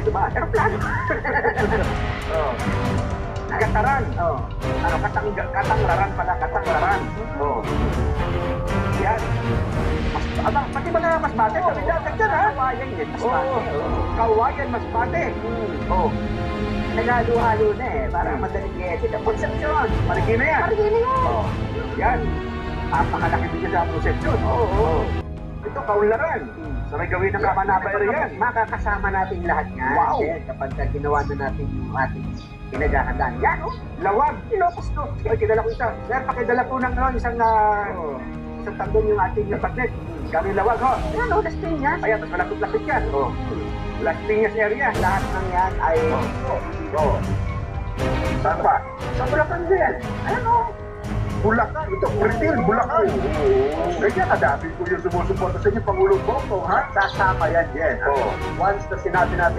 ba? Aeroplano. Oh. Kataran. Oh. Ano, katanglaran pala, katanglaran. Oh. Yan. Pati ba na Masbate? Sabi dagat dyan, ha? Kawayan yun, Masbate. Kawayan, Masbate. Oh. Naghalo-halo na eh, parang madaling i-edit ang Concepcion. Marikina na yan. Marikina yan. Oh. Yan. Napakalaki din sa Concepcion. Oo. Ito, kaunlaran. So may gawin ng Kamanaba yan. Makakasama natin lahat nga. Wow. Kapag ginawa na natin yung ating pinaghahandaan. Yan, oh. Lawag. Ilocos to. Ay, kidala ko isa. Sir, pakidala po ng isang tandon yung ating partner. Galing Lawag, ho. Yan, oh, Las Piñas. Ayan, tapos malapit-lapit yan. Oh. Las Piñas area. Lahat ng yan ay... Oh. Saan pa? Sa Bulacan din. Ayan, oh. Bulacan. Ito, Pritil, Bulacan. Kaya kadami ko yung sumusuporta sa inyo, Pangulong Bongbong, ha? Sasama yan, Jen. Once na sinabi natin,